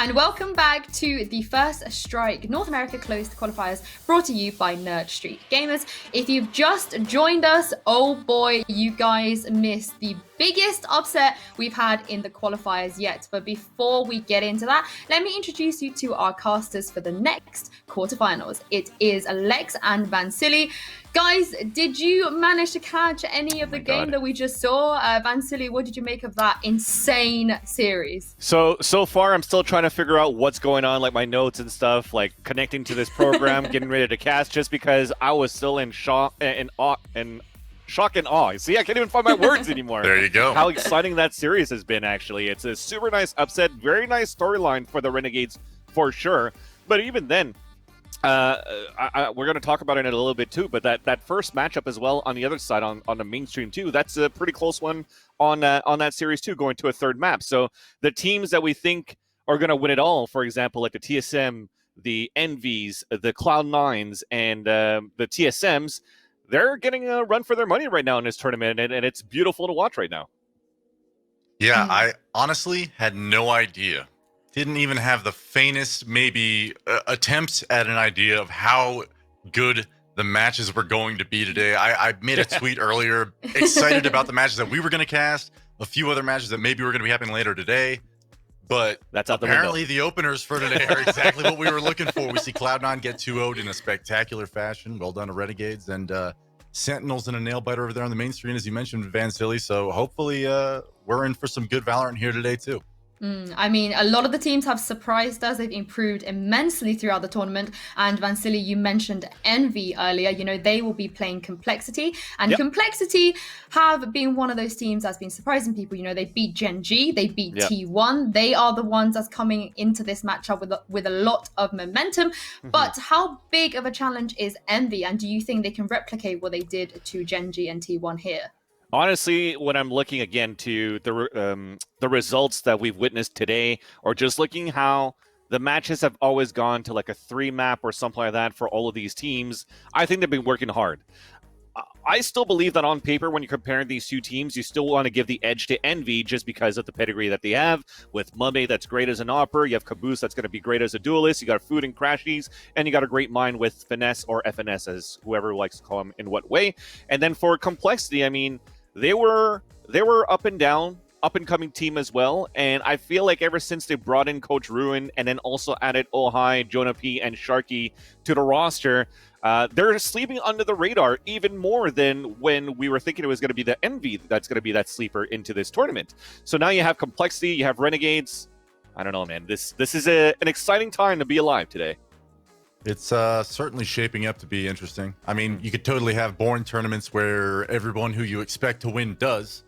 And welcome back to the First Strike North America Closed Qualifiers brought to you by Nerd Street Gamers. If you've just joined us, oh boy, you guys missed the biggest upset we've had in the qualifiers yet. But before we get into that, let me introduce you to our casters for the next quarterfinals. It is Alex and Vansili. Guys, did you manage to catch any of the game that we just saw? Vansili, what did you make of that insane series? So far, I'm still trying to figure out what's going on, like my notes and stuff, like connecting to this program, getting ready to cast, just because I was still in shock and awe. See, I can't even find my words anymore. There you go. How exciting that series has been, actually. It's a super nice upset, very nice storyline for the Renegades, for sure. But even then, we're going to talk about it in a little bit too, but that first matchup as well on the other side on the mainstream too, that's a pretty close one on that series too, going to a third map. So the teams that we think are going to win it all, for example, like the TSM, the Envies, the Cloud9s, and the TSMs, they're getting a run for their money right now in this tournament, and it's beautiful to watch right now. Yeah, I honestly had no idea. Didn't even have the faintest, maybe, attempt at an idea of how good the matches were going to be today. I made a tweet earlier, excited about the matches that we were going to cast, a few other matches that maybe were going to be happening later today. But that's apparently the openers for today are exactly what we were looking for. We see Cloud9 get 2-0'd in a spectacular fashion. Well done to Renegades. And Sentinels and a nail-biter over there on the main screen, as you mentioned, Vansili. So hopefully we're in for some good Valorant here today, too. I mean, a lot of the teams have surprised us. They've improved immensely throughout the tournament. And Vansili, you mentioned Envy earlier. You know, they will be playing Complexity. And Complexity have been one of those teams that's been surprising people. You know, they beat Gen G, they beat T1. They are the ones that's coming into this matchup with a lot of momentum. But how big of a challenge is Envy? And do you think they can replicate what they did to Gen G and T1 here? Honestly, when I'm looking again to the results that we've witnessed today, or just looking how the matches have always gone to like a 3-map or something like that for all of these teams, I think they've been working hard. I still believe that on paper, when you're comparing these two teams, you still want to give the edge to Envy just because of the pedigree that they have. With Mummy, that's great as an Opper. You have Caboose, that's going to be great as a duelist. You got Food and Crashies, and you got a great mind with Finesse or FNS, as whoever likes to call them in what way. And then for Complexity, I mean, they were up and down, up-and-coming team as well, and I feel like ever since they brought in Coach Ruin and then also added Ohai, Jonah P, and Sharky to the roster, they're sleeping under the radar even more than when we were thinking it was going to be the Envy that's going to be that sleeper into this tournament. So now you have Complexity, you have Renegades. I don't know, man. This is an exciting time to be alive today. It's certainly shaping up to be interesting. I mean, you could totally have boring tournaments where everyone who you expect to win does.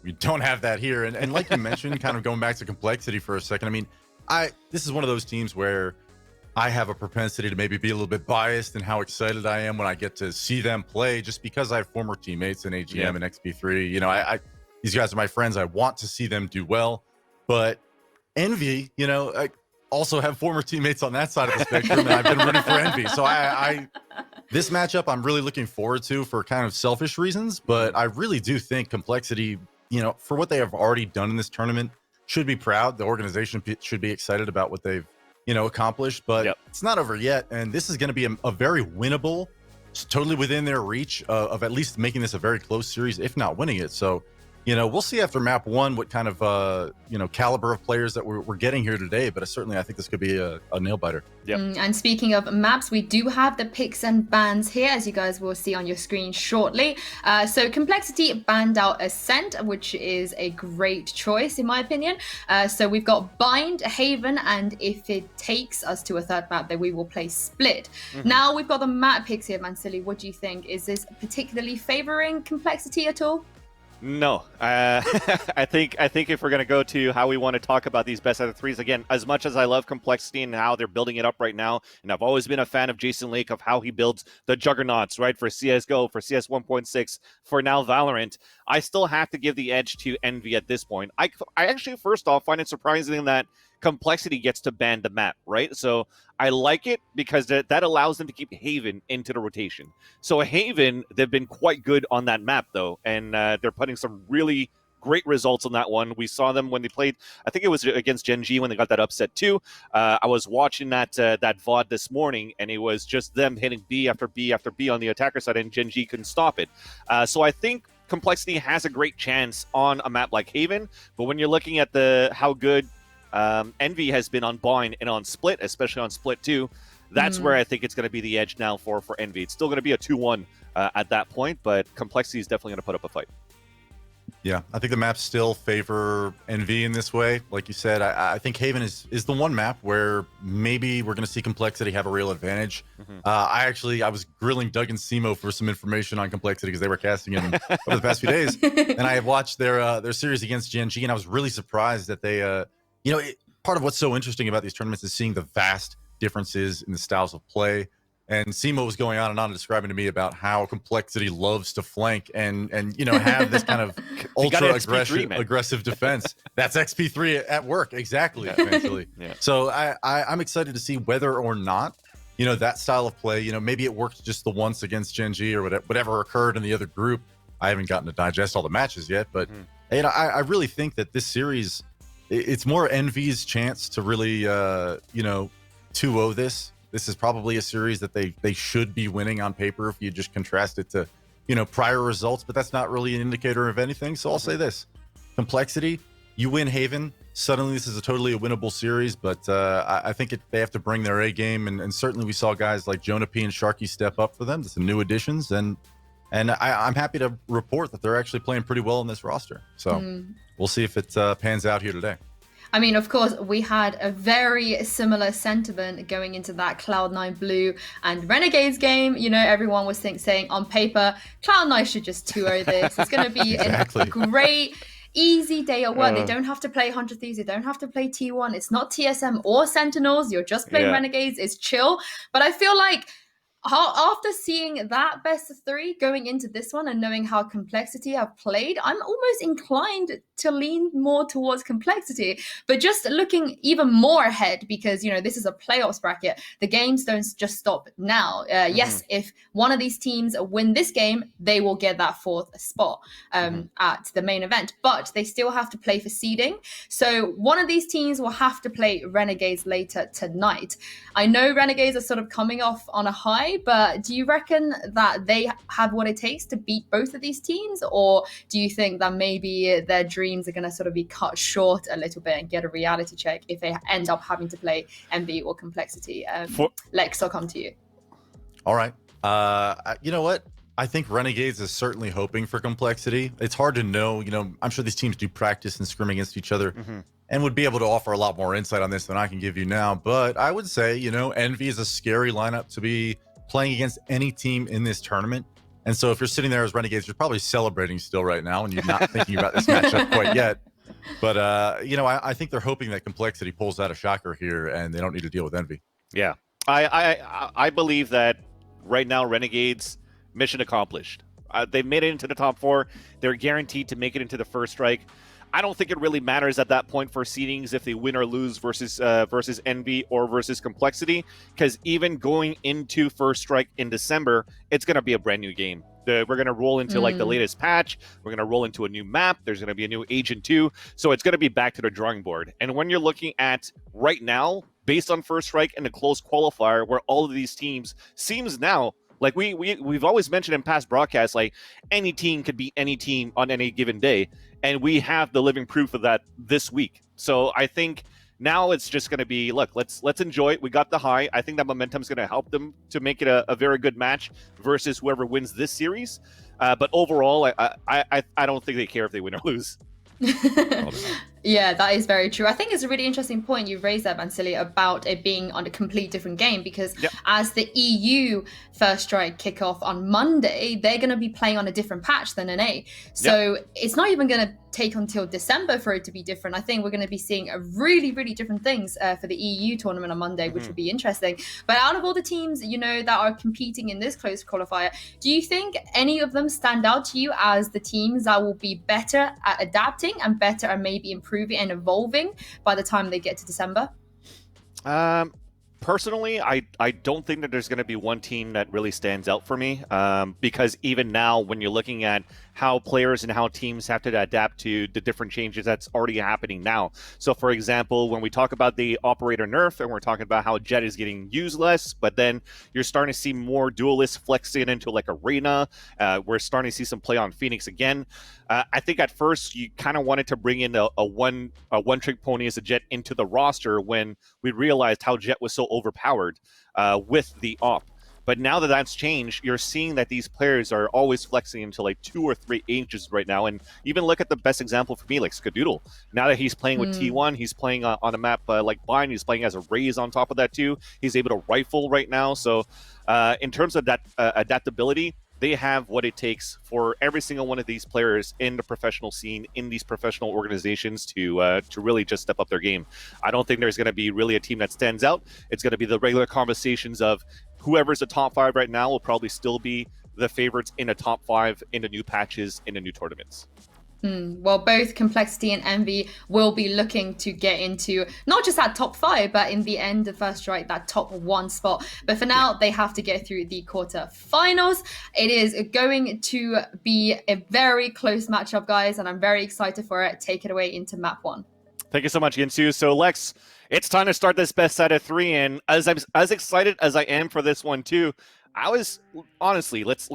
We don't have that here. And like you mentioned, kind of going back to Complexity for a second, I mean, this is one of those teams where I have a propensity to maybe be a little bit biased in how excited I am when I get to see them play, just because I have former teammates in AGM and XP3. You know, these guys are my friends. I want to see them do well. But Envy, you know, I also have former teammates on that side of the spectrum, and I've been rooting for Envy. So this matchup I'm really looking forward to for kind of selfish reasons, but I really do think Complexity, you know, for what they have already done in this tournament, should be proud. The organization should be excited about what they've, you know, accomplished, but it's not over yet. And this is going to be a very winnable, totally within their reach of at least making this a very close series, if not winning it. So, you know, we'll see after map 1 what kind of, you know, caliber of players that we're getting here today. But certainly, I think this could be a nail-biter. And speaking of maps, we do have the picks and bans here, as you guys will see on your screen shortly. So Complexity banned out Ascent, which is a great choice, in my opinion. So we've got Bind, Haven, and if it takes us to a third map, then we will play Split. Now we've got the map picks here, Vansili. What do you think? Is this particularly favoring Complexity at all? No, I think if we're going to go to how we want to talk about these best out of threes, again, as much as I love Complexity and how they're building it up right now, and I've always been a fan of Jason Lake, of how he builds the juggernauts, right, for CSGO, for CS 1.6, for now Valorant, I still have to give the edge to Envy at this point. I actually, first off, find it surprising that Complexity gets to ban the map, right? So I like it because that allows them to keep Haven into the rotation. So Haven, they've been quite good on that map, though, and they're putting some really great results on that one. We saw them when they played, I think it was against Gen G when they got that upset too. I was watching that VOD this morning, and it was just them hitting B after B after B on the attacker side, and Gen G couldn't stop it. So I think Complexity has a great chance on a map like Haven, but when you're looking at how good Envy has been on Bind and on Split, especially on Split 2, that's where I think it's going to be the edge now for Envy. It's still going to be a 2-1 at that point, but Complexity is definitely going to put up a fight. Yeah, I think the maps still favor NV in this way. Like you said, I think Haven is the one map where maybe we're going to see Complexity have a real advantage. I was grilling Doug and Simo for some information on Complexity because they were casting him over the past few days, and I have watched their series against Gen G, and I was really surprised that they, part of what's so interesting about these tournaments is seeing the vast differences in the styles of play. And Simo was going on and on describing to me about how Complexity loves to flank and have this kind of ultra aggressive defense. That's XP3 at work, exactly. Eventually, So I'm excited to see whether or not that style of play. Maybe it worked just the once against Gen G or whatever occurred in the other group. I haven't gotten to digest all the matches yet, but I really think that this series, it's more Envy's chance to really 2-0 this. This is probably a series that they should be winning on paper if you just contrast it to, prior results, but that's not really an indicator of anything. So I'll say this: Complexity, you win Haven, suddenly this is a totally winnable series, but I think they have to bring their A game, and certainly we saw guys like Jonah P and Sharky step up for them. There's some new additions, and I'm happy to report that they're actually playing pretty well in this roster. So we'll see if it pans out here today. I mean, of course, we had a very similar sentiment going into that Cloud9 Blue and Renegades game. Everyone was saying on paper, Cloud9 should just 2-0 this. It's going to be a great, easy day at work. They don't have to play 100 Thieves. They don't have to play T1. It's not TSM or Sentinels. You're just playing Renegades. It's chill. But I feel like after seeing that best of 3 going into this one and knowing how Complexity have played, I'm almost inclined to lean more towards Complexity. But just looking even more ahead, because this is a playoffs bracket, the games don't just stop now. Yes, if one of these teams win this game, they will get that 4th spot at the main event, but they still have to play for seeding. So one of these teams will have to play Renegades later tonight. I know Renegades are sort of coming off on a high, but do you reckon that they have what it takes to beat both of these teams, or do you think that maybe their dreams are going to sort of be cut short a little bit and get a reality check if they end up having to play MV or Complexity? Lex, I'll come to you. All right. You know what? I think Renegades is certainly hoping for Complexity. It's hard to know. I'm sure these teams do practice and scrim against each other. And would be able to offer a lot more insight on this than I can give you now. But I would say, Envy is a scary lineup to be playing against any team in this tournament. And so if you're sitting there as Renegades, you're probably celebrating still right now, and you're not thinking about this matchup quite yet. But, I think they're hoping that Complexity pulls out a shocker here, and they don't need to deal with Envy. Yeah. I believe that right now, Renegades, mission accomplished. They've made it into the top 4. They're guaranteed to make it into the first strike. I don't think it really matters at that point for seedings if they win or lose versus Envy or versus Complexity, because even going into first strike in December, it's going to be a brand new game. We're going to roll into the latest patch. We're going to roll into a new map. There's going to be a new agent too. So it's going to be back to the drawing board. And when you're looking at right now, based on first strike and the close qualifier, where all of these teams seems now, like we've always mentioned in past broadcasts, like any team could beat any team on any given day. And we have the living proof of that this week. So I think now it's just going to be, look, let's enjoy it. We got the high. I think that momentum is going to help them to make it a very good match versus whoever wins this series. But overall, I don't think they care if they win or lose. Yeah, that is very true. I think it's a really interesting point you raised there, Vansili, about it being on a complete different game, because as the EU first strike kick off on Monday, they're going to be playing on a different patch than NA. So it's not even going to take until December for it to be different. I think we're going to be seeing a really, really different things for the EU tournament on Monday, which will be interesting. But out of all the teams, that are competing in this close qualifier, do you think any of them stand out to you as the teams that will be better at adapting and better at maybe improving and evolving by the time they get to December? Personally, I don't think that there's going to be one team that really stands out for me, because even now, when you're looking at how players and how teams have to adapt to the different changes that's already happening now. So, for example, when we talk about the operator nerf and we're talking about how Jet is getting used less, but then you're starting to see more duelists flexing into like Arena. We're starting to see some play on Phoenix again. I think at first you kind of wanted to bring in a one trick pony as a Jet into the roster when we realized how Jet was so overpowered with the op. But now that that's changed, you're seeing that these players are always flexing into like 2 or 3 ages right now. And even look at the best example for me, like Skadoodle. Now that he's playing with T1, he's playing on a map like Bind. He's playing as a Raze on top of that too. He's able to rifle right now. So in terms of that adaptability, they have what it takes for every single one of these players in the professional scene, in these professional organizations to really just step up their game. I don't think there's going to be really a team that stands out. It's going to be the regular conversations of whoever's the top 5 right now will probably still be the favorites in a top 5 in the new patches, in the new tournaments. Well, both Complexity and Envy will be looking to get into not just that top 5, but in the end of First Strike, that top 1 spot. But for now, they have to get through the quarterfinals. It is going to be a very close matchup, guys, and I'm very excited for it. Take it away into map 1. Thank you so much, Ginsu. So, Lex, it's time to start this best out of 3, and as excited as I am for this one too, I was honestly, let's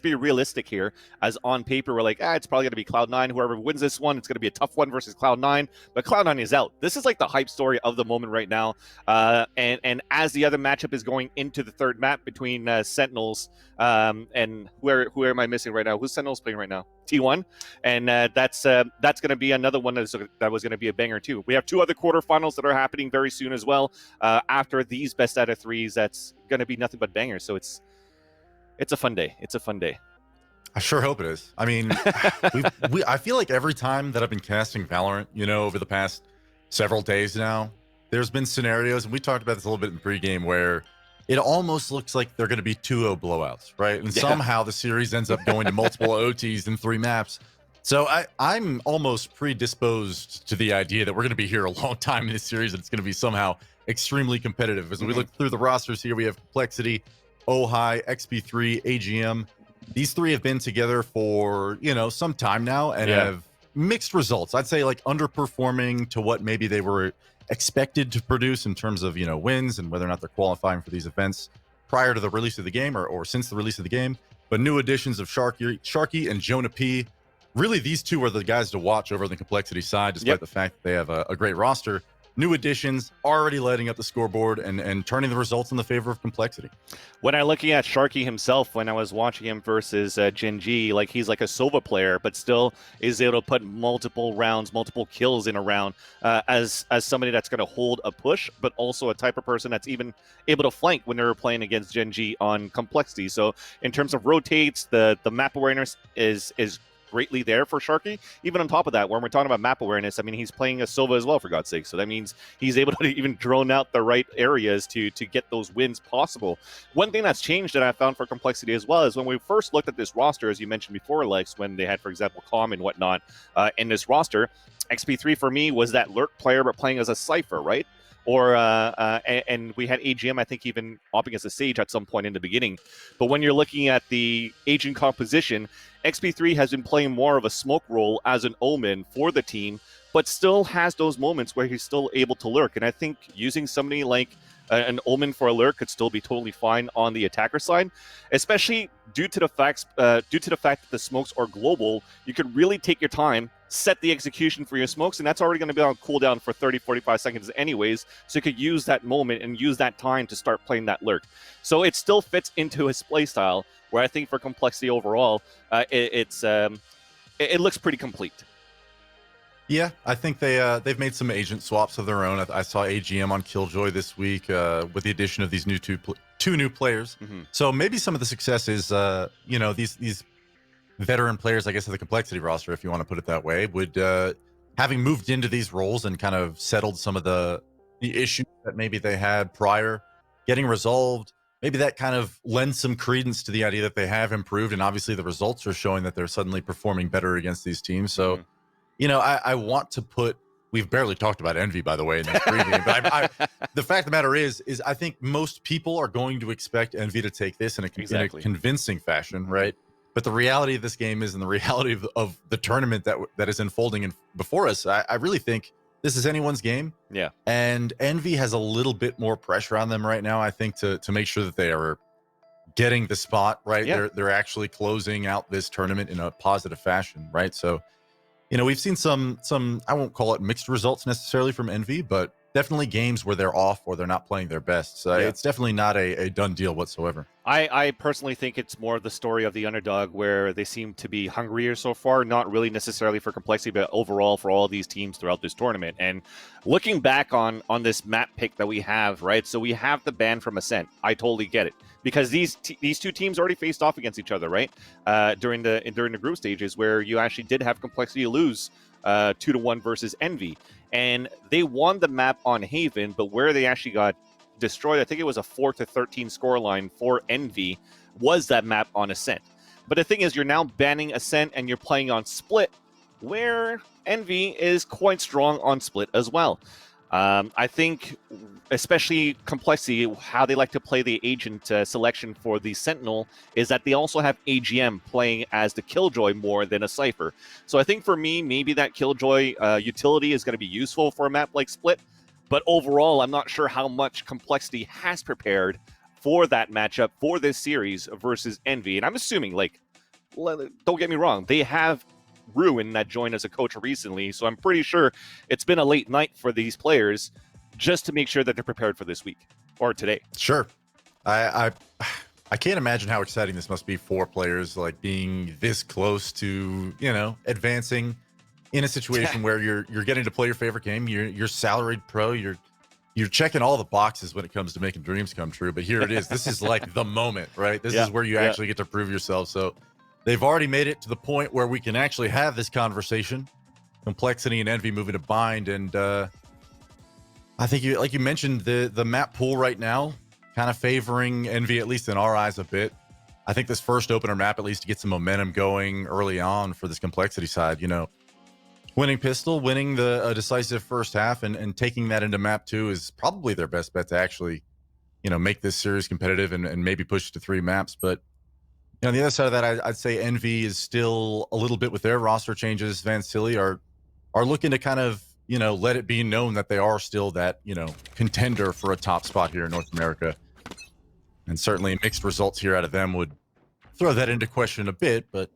be realistic here. As on paper, we're like, it's probably going to be Cloud9. Whoever wins this one, it's going to be a tough one versus Cloud9. But Cloud9 is out. This is like the hype story of the moment right now. And as the other matchup is going into the third map between Sentinels and who am I missing right now? Who's Sentinels playing right now? T1, and that's going to be another one that was going to be a banger too. We have 2 other quarterfinals that are happening very soon as well. After these best out of 3s, that's going to be nothing but bangers. So it's a fun day. It's a fun day. I sure hope it is. I mean, I feel like every time that I've been casting Valorant, over the past several days now, there's been scenarios, and we talked about this a little bit in pregame, where it almost looks like they're going to be 2-0 blowouts, right? And somehow the series ends up going to multiple OTs in 3 maps. So I'm almost predisposed to the idea that we're going to be here a long time in this series, and it's going to be somehow extremely competitive. As we look through the rosters here, we have Complexity, Ohai, XP3, AGM. These 3 have been together for, some time now and have mixed results. I'd say like underperforming to what maybe they were expected to produce in terms of, wins and whether or not they're qualifying for these events prior to the release of the game or since the release of the game. But new additions of Sharky and Jonah P. Really, these 2 are the guys to watch over the Complexity side, despite the fact that they have a great roster. New additions already lighting up the scoreboard and turning the results in the favor of Complexity. When I'm looking at Sharky himself, when I was watching him versus Gen.G, like he's like a Sova player, but still is able to put multiple rounds, multiple kills in a round as somebody that's going to hold a push, but also a type of person that's even able to flank when they were playing against Gen.G on Complexity. So in terms of rotates, the map awareness is greatly there for Sharky. Even on top of that, when we're talking about map awareness, I mean, he's playing a Sova as well, for God's sake. So that means he's able to even drone out the right areas to get those wins possible. One thing that's changed that I found for Complexity as well is when we first looked at this roster, as you mentioned before, Lex, when they had, for example, Calm and whatnot in this roster, XP3 for me was that lurk player, but playing as a Cypher, right? And we had AGM, I think, even opting as a Sage at some point in the beginning. But when you're looking at the agent composition, XP3 has been playing more of a smoke role as an Omen for the team, but still has those moments where he's still able to lurk. And I think using somebody like an Omen for a lurk could still be totally fine on the attacker side, especially due to the fact that the smokes are global. You could really take your time, set the execution for your smokes, and that's already going to be on cooldown for 30-45 seconds anyways, so you could use that moment and use that time to start playing that lurk. So it still fits into his playstyle, where I think for Complexity overall, it looks pretty complete. Yeah, I think they've made some agent swaps of their own. I saw AGM on Killjoy this week with the addition of these two new players. So maybe some of the success is these veteran players, I guess, of the Complexity roster, if you want to put it that way, would having moved into these roles and kind of settled some of the issues that maybe they had prior, getting resolved. Maybe that kind of lends some credence to the idea that they have improved, and obviously the results are showing that they're suddenly performing better against these teams. So, I want to put. We've barely talked about Envy, by the way, in this preview. But the fact of the matter is I think most people are going to expect Envy to take this in a convincing fashion, right? But the reality of this game is, and the reality of the tournament that is unfolding before us, I really think this is anyone's game. Yeah. And Envy has a little bit more pressure on them right now, I think, to make sure that they are getting the spot, right? Yeah. They're actually closing out this tournament in a positive fashion, right? So, we've seen some I won't call it mixed results necessarily from Envy, but definitely games where they're off or they're not playing their best. So it's definitely not a done deal whatsoever. I personally think it's more of the story of the underdog, where they seem to be hungrier so far, not really necessarily for complexity, but overall for all these teams throughout this tournament. And looking back on this map pick that we have, right? So we have the ban from Ascent. I totally get it, because these two teams already faced off against each other, right? During the group stages, where you actually did have complexity lose 2-1 versus Envy, and they won the map on Haven, but where they actually got destroyed, I think it was a 4-13 scoreline for Envy, was that map on Ascent. But the thing is, you're now banning Ascent and you're playing on Split, where Envy is quite strong on Split as well. I think, especially Complexity, how they like to play the agent selection for the Sentinel is that they also have AGM playing as the Killjoy more than a Cypher. So I think for me, maybe that Killjoy utility is going to be useful for a map like Split. But overall, I'm not sure how much Complexity has prepared for that matchup for this series versus Envy. And I'm assuming, don't get me wrong, they have Ruin that joined as a coach recently. So I'm pretty sure it's been a late night for these players just to make sure that they're prepared for this week or today. Sure. I can't imagine how exciting this must be for players, like being this close to, advancing in a situation where you're getting to play your favorite game. You're salaried pro. You're checking all the boxes when it comes to making dreams come true. But here it is. This is like the moment, right? This is where you actually get to prove yourself. So they've already made it to the point where we can actually have this conversation. Complexity and Envy moving to bind, and I think you mentioned, the map pool right now kind of favoring Envy, at least in our eyes, a bit. I think this first opener map, at least, to get some momentum going early on for this Complexity side, winning pistol, winning a decisive first half, and taking that into map 2 is probably their best bet to actually, make this series competitive and maybe push it to 3 maps. But on the other side of that, I'd say Envy is still a little bit with their roster changes. Van Silly are looking to kind of, let it be known that they are still that, contender for a top spot here in North America. And certainly mixed results here out of them would throw that into question a bit, but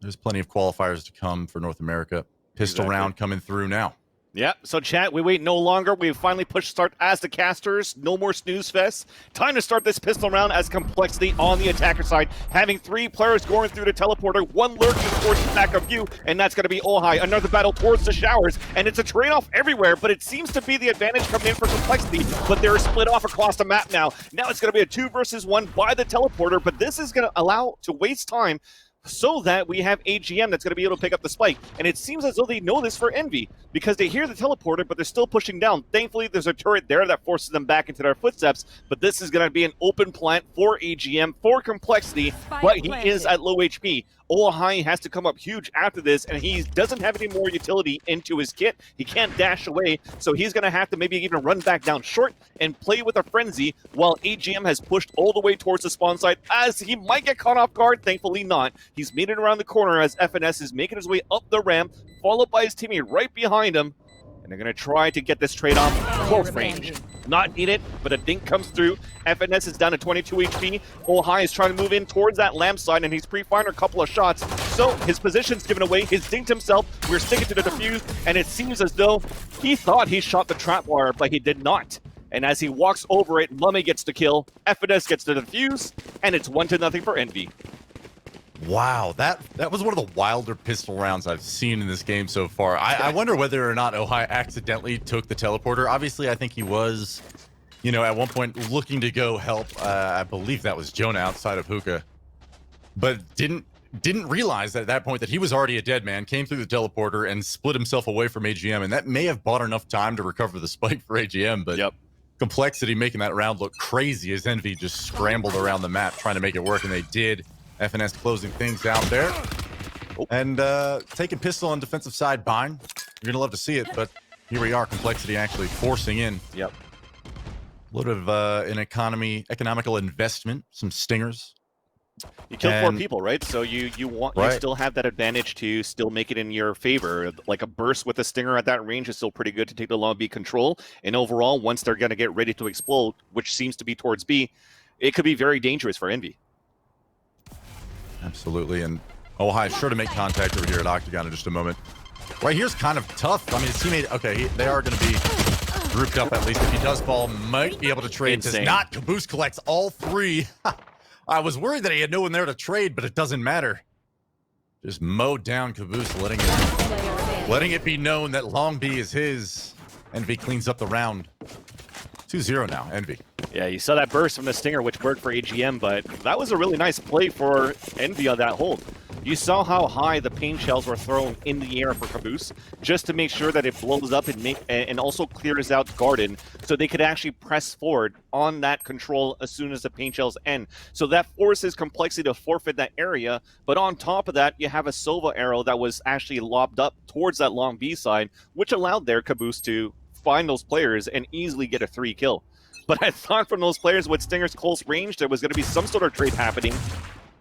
there's plenty of qualifiers to come for North America. Pistol round coming through now. Yeah, so chat, we wait no longer. We've finally pushed start as the casters. No more snooze fest. Time to start this pistol round as Complexity on the attacker side. Having 3 players going through the teleporter, 1 lurking towards the back of view, and that's going to be Ohai. Another battle towards the showers, and it's a trade-off everywhere, but it seems to be the advantage coming in for Complexity, but they're split off across the map now. Now it's going to be a 2 versus 1 by the teleporter, but this is going to allow to waste time so that we have AGM that's going to be able to pick up the spike. And it seems as though they know this for Envy, because they hear the teleporter, but they're still pushing down. Thankfully, there's a turret there that forces them back into their footsteps, but this is going to be an open plant for AGM, for Complexity, but he is at low HP. Ohai has to come up huge after this, and he doesn't have any more utility into his kit. He can't dash away, so he's going to have to maybe even run back down short and play with a frenzy, while AGM has pushed all the way towards the spawn site, as he might get caught off guard. Thankfully not. He's made it around the corner as FNS is making his way up the ramp, followed by his teammate right behind him. And they're going to try to get this trade-off close range. Not needed, but a dink comes through. FNS is down to 22 HP. Ohai is trying to move in towards that lamp side, and he's pre-firing a couple of shots. So his position's given away. He's dinked himself. We're sticking to the defuse, and it seems as though he thought he shot the trap wire, but he did not. And as he walks over it, Mummy gets the kill. FNS gets the defuse, and it's 1-0 for Envy. Wow, that was one of the wilder pistol rounds I've seen in this game so far. I wonder whether or not Ohai accidentally took the teleporter. Obviously, I think he was, at one point looking to go help. I believe that was Jonah outside of Hookah, but didn't realize at that point that he was already a dead man, came through the teleporter and split himself away from AGM, and that may have bought enough time to recover the spike for AGM, but Complexity making that round look crazy as Envy just scrambled around the map trying to make it work, and they did. FNS closing things out there. And taking pistol on defensive side bind. You're going to love to see it, but here we are. Complexity actually forcing in. Yep. A little bit of an economical investment, some stingers. You killed 4 people, right? So you still have that advantage to still make it in your favor. Like a burst with a stinger at that range is still pretty good to take the long B control. And overall, once they're going to get ready to explode, which seems to be towards B, it could be very dangerous for Envy. Absolutely. And Ohio is sure to make contact over here at Octagon in just a moment. Right here's kind of tough. I mean, his teammate, okay, they are going to be grouped up at least. If he does fall, might be able to trade. Insane. Does not. Caboose collects all 3. I was worried that he had no one there to trade, but it doesn't matter. Just mowed down Caboose, letting it be known that Long B is his. Envy cleans up the round. 2-0 now, Envy. Yeah, you saw that burst from the stinger, which worked for AGM, but that was a really nice play for Envy on that hold. You saw how high the pain shells were thrown in the air for Caboose, just to make sure that it blows up and also clears out Garden, so they could actually press forward on that control as soon as the pain shells end. So that forces Complexity to forfeit that area, but on top of that, you have a Sova arrow that was actually lobbed up towards that long B side, which allowed their Caboose to find those players and easily get a 3 kill. But I thought from those players with Stinger's close range, there was going to be some sort of trade happening,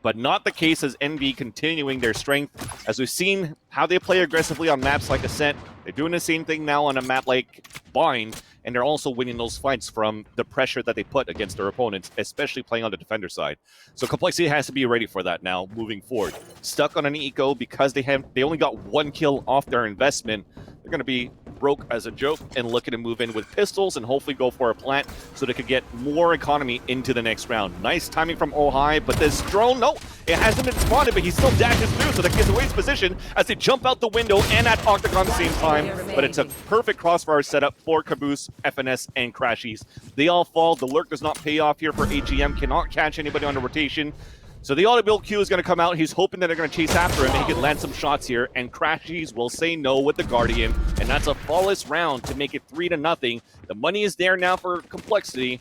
but not the case as Envy continuing their strength. As we've seen how they play aggressively on maps like Ascent, they're doing the same thing now on a map like Bind, and they're also winning those fights from the pressure that they put against their opponents, especially playing on the defender side. So Complexity has to be ready for that now, moving forward. Stuck on an eco because they only got 1 kill off their investment. They're going to be broke as a joke and looking to move in with pistols and hopefully go for a plant so they could get more economy into the next round. Nice timing from Ohio, but this drone, no, it hasn't been spotted, but he still dashes through, so that gives away his position as they jump out the window and at Octagon at the same time. But it's a perfect crossfire setup for Caboose, FNS, and Crashies. They all fall. The lurk does not pay off here for AGM, cannot catch anybody on the rotation. So the auto-build Q is going to come out. He's hoping that they're going to chase after him and he can land some shots here. And Crashies will say no with the Guardian. And that's a flawless round to make it 3-0. The money is there now for Complexity,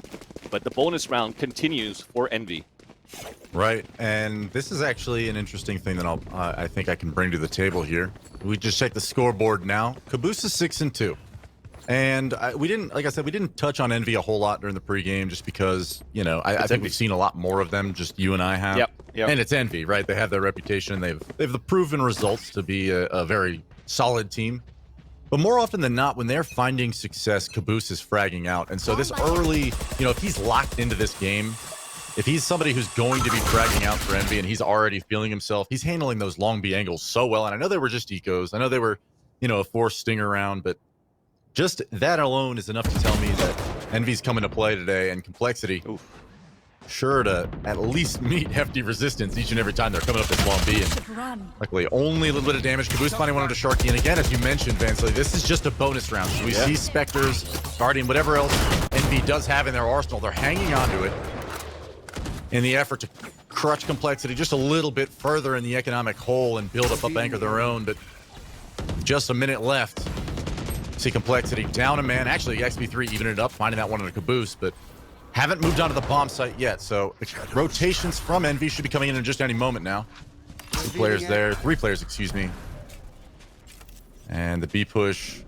but the bonus round continues for Envy. Right, and this is actually an interesting thing that I think I can bring to the table here. We just check the scoreboard now. Caboose is 6-2. And we didn't, like I said, we didn't touch on Envy a whole lot during the pregame just because, you know, I think we've seen a lot more of them, just you and I have. Yep. And it's Envy, right? They have their reputation. They've the proven results to be a very solid team. But more often than not, when they're finding success, Caboose is fragging out. And so this early, you know, if he's locked into this game, if he's somebody who's going to be fragging out for Envy and he's already feeling himself, he's handling those long B angles so well. And I know they were just ecos. I know they were, you know, a forced stinger round, but just that alone is enough to tell me that Envy's coming to play today, and Complexity sure to at least meet hefty resistance each and every time they're coming up this long B. And luckily, only a little bit of damage. Caboose finding one onto Sharky. And again, as you mentioned, Vansley, this is just a bonus round. So we see Spectres, Guardian, whatever else Envy does have in their arsenal. They're hanging on to it in the effort to crush Complexity just a little bit further in the economic hole and build up anchor their own. But just a minute left. See Complexity down a man. Actually, XP3 even it up, finding that one on a Caboose, but haven't moved on to the bomb site yet. So rotations from Envy should be coming in just any moment now. 2 players there, 3 players, excuse me. And the B push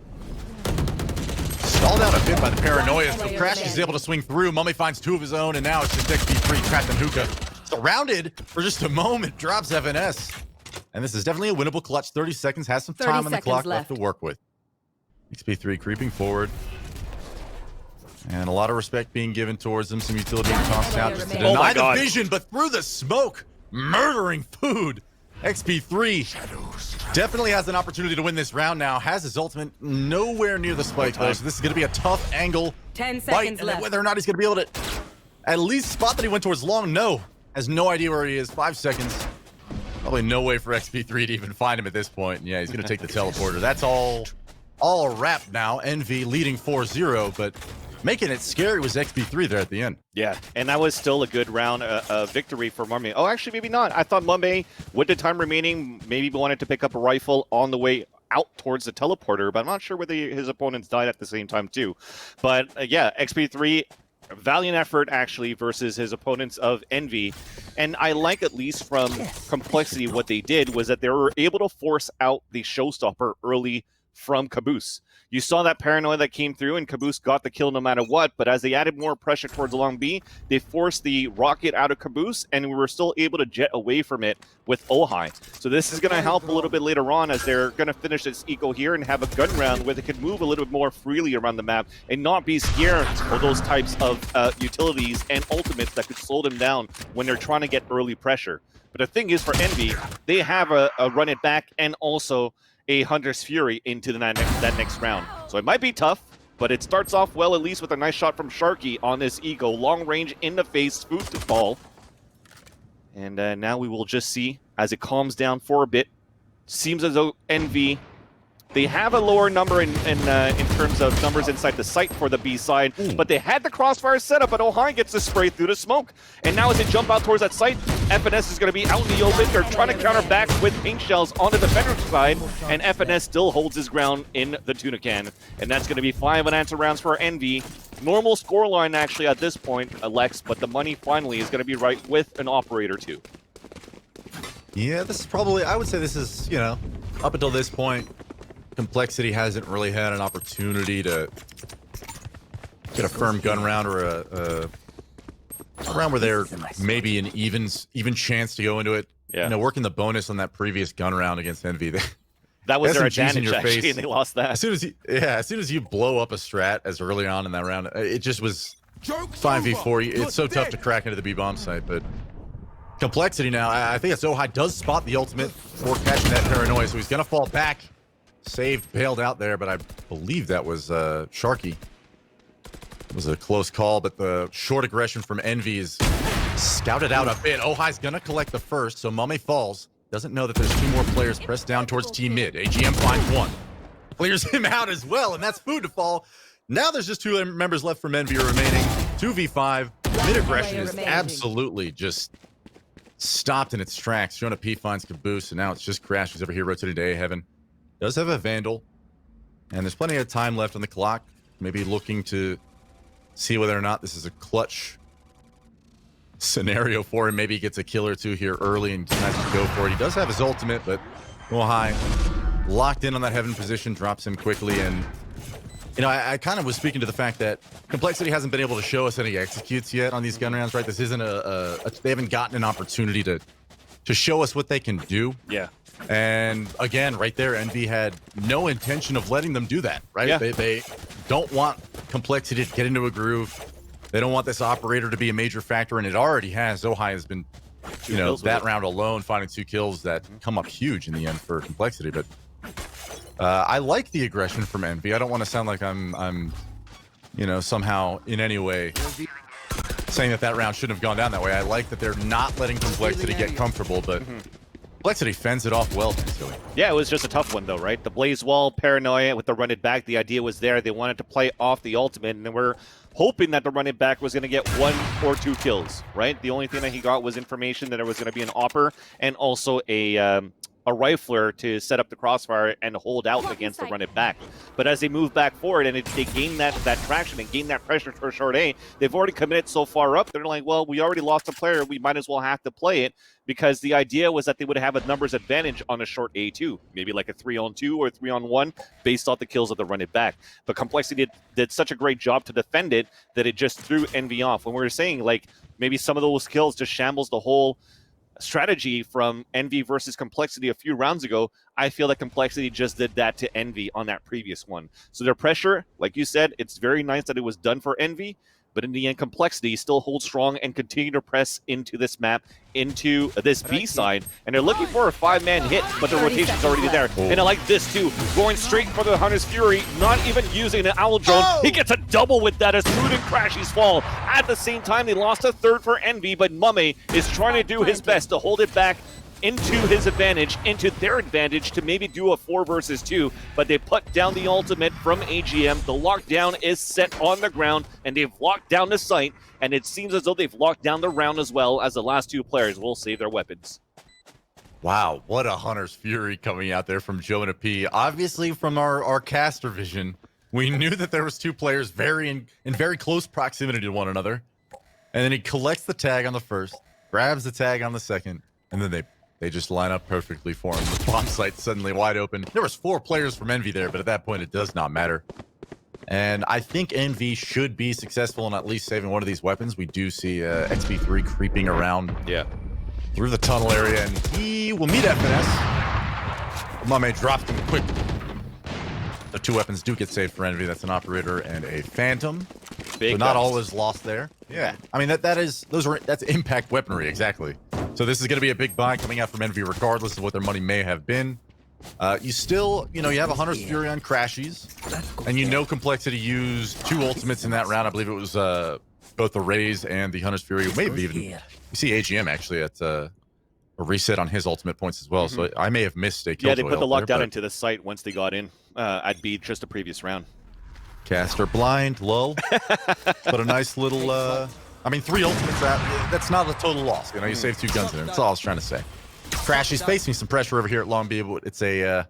stalled out a bit by the paranoia. So Crash is able to swing through. Mummy finds 2 of his own, and now it's just XP3 trapped in hookah. Surrounded for just a moment, drops FNS. And this is definitely a winnable clutch. 30 seconds, has some time on the clock left to work with. XP3 creeping forward. And a lot of respect being given towards them. Some utility tossed out just to deny the vision, but through the smoke, murdering food. XP3 definitely has an opportunity to win this round now. Has his ultimate nowhere near the spike though, so this is going to be a tough angle. 10 seconds left. Whether or not he's going to be able to at least spot that he went towards long, no. Has no idea where he is. 5 seconds. Probably no way for XP3 to even find him at this point. Yeah, he's going to take the teleporter. That's all wrapped now. Envy leading 4-0, but making it scary was XP3 there at the end. Yeah, and that was still a good round, victory for Mummy. Oh, actually, maybe not. I thought Mummy, with the time remaining, maybe wanted to pick up a rifle on the way out towards the teleporter, but I'm not sure whether his opponents died at the same time, too. But, yeah, XP3, valiant effort, actually, versus his opponents of Envy. And I like, at least from Complexity, what they did was that they were able to force out the showstopper early from Caboose. You saw that paranoia that came through, and Caboose got the kill no matter what, but as they added more pressure towards long B, they forced the rocket out of Caboose, and we were still able to jet away from it with Ojai. So this is going to help a little bit later on as they're going to finish this eco here and have a gun round where they can move a little bit more freely around the map and not be scared of those types of utilities and ultimates that could slow them down when they're trying to get early pressure. But the thing is, for Envy, they have a run it back and also a Hunter's Fury into that next round. So it might be tough, but it starts off well, at least with a nice shot from Sharky on this eco. Long range in the face, food to fall. And now we will just see as it calms down for a bit. Seems as though Envy, they have a lower number in terms of numbers inside the site for the B side, but they had the crossfire set up, but Ojai gets the spray through the smoke. And now as they jump out towards that site, FNS is going to be out in the open. They're trying to counter back with paint shells on the defender side, and FNS still holds his ground in the tuna can. And that's going to be 5 unanswered rounds for Envy. Normal scoreline actually at this point, Alex, but the money finally is going to be right with an operator too. Yeah, this is probably, I would say this is, you know, up until this point, Complexity hasn't really had an opportunity to get a firm gun round or a round where they're maybe an even chance to go into it. Yeah. You know, working the bonus on that previous gun round against Envy. That was their advantage, your actually, face. and they lost that. As soon as you blow up a strat as early on in that round, it just was 5v4. It's so tough to crack into the B-bomb site, but Complexity now, I think it's Ojai does spot the ultimate for catching that paranoia, so he's going to fall back. Saved, bailed out there, but I believe that was Sharky. It was a close call, but the short aggression from Envy is scouted out a bit. Ojai's going to collect the first, so Mame falls. Doesn't know that there's 2 more players pressed down towards Team Mid. AGM finds 1. Clears him out as well, and that's food to fall. Now there's just 2 members left from Envy remaining. 2v5. Mid aggression is absolutely just stopped in its tracks. Jonah P finds Caboose, and now it's just Crash who's over here rotating to A-Heaven. Does have a Vandal, and there's plenty of time left on the clock. Maybe looking to see whether or not this is a clutch scenario for him. Maybe he gets a kill or 2 here early and decides to go for it. He does have his ultimate, but Ojai locked in on that Heaven position, drops him quickly. And, you know, I kind of was speaking to the fact that Complexity hasn't been able to show us any executes yet on these gun rounds, right? This isn't they haven't gotten an opportunity to show us what they can do. Yeah. And again, right there, Envy had no intention of letting them do that, right? Yeah. They don't want Complexity to get into a groove. They don't want this operator to be a major factor, and it already has. Ojai has been, you know, that round alone, finding 2 kills that come up huge in the end for Complexity. But I like the aggression from Envy. I don't want to sound like I'm, you know, somehow in any way saying that round shouldn't have gone down that way. I like that they're not letting Complexity get comfortable, but Complexity fends it off well. Yeah, it was just a tough one, though, right? The Blaze Wall, Paranoia with the run it back. The idea was there. They wanted to play off the ultimate, and we're hoping that the run it back was going to get 1 or 2 kills, right? The only thing that he got was information that there was going to be an Opper and also a rifler to set up the crossfire and hold out against the run it back. But as they move back forward and they gain that traction and gain that pressure for short A, they've already committed so far up, they're like, well, we already lost a player, we might as well have to play it, because the idea was that they would have a numbers advantage on a short A too, maybe like a 3-on-2 or 3-on-1 based off the kills of the run it back. But Complexity did such a great job to defend it that it just threw Envy off. When we were saying, like, maybe some of those kills just shambles the whole strategy from Envy versus Complexity a few rounds ago, I feel that Complexity just did that to Envy on that previous one. So their pressure, like you said, it's very nice that it was done for Envy, but in the end, Complexity still holds strong and continue to press into this map, into this B side, and they're looking for a 5-man hit, but the rotation's already there. And I like this too, going straight for the Hunter's Fury, not even using an Owl Drone. He gets a double with that as Food and Crashies fall. At the same time, they lost a 3rd for Envy, but Mame is trying to do his best to hold it back into his advantage, into their advantage to maybe do a 4 versus 2, but they put down the ultimate from AGM. The lockdown is set on the ground, and they've locked down the site, and it seems as though they've locked down the round as well, as the last 2 players will save their weapons. Wow, what a Hunter's Fury coming out there from Jonah P. Obviously, from our caster vision, we knew that there was 2 players in very close proximity to one another, and then he collects the tag on the first, grabs the tag on the second, and then they They just line up perfectly for him. The bomb site's suddenly wide open. There was 4 players from Envy there, but at that point, it does not matter. And I think Envy should be successful in at least saving one of these weapons. We do see XP3 creeping around through the tunnel area, and he will meet FNS. Mame dropped him quick. The 2 weapons do get saved for Envy. That's an Operator and a Phantom. Big so not all is lost there. Yeah. I mean, that's impact weaponry, exactly. So this is going to be a big buy coming out from Envy regardless of what their money may have been. You still, you have a Hunter's Fury on Crashies, and Complexity used 2 ultimates in that round. I believe it was both the Raze and the Hunter's Fury. Maybe even, you see AGM actually at a reset on his ultimate points as well. So I may have missed a kill. Yeah, they put the lockdown into the site once they got in. I'd be just a previous round. Caster blind, lull. But a nice little, 3 ultimates, that's not a total loss. You save 2 guns in there. That's all I was trying to say. Crashy's facing some pressure over here at Long Beach, but it's an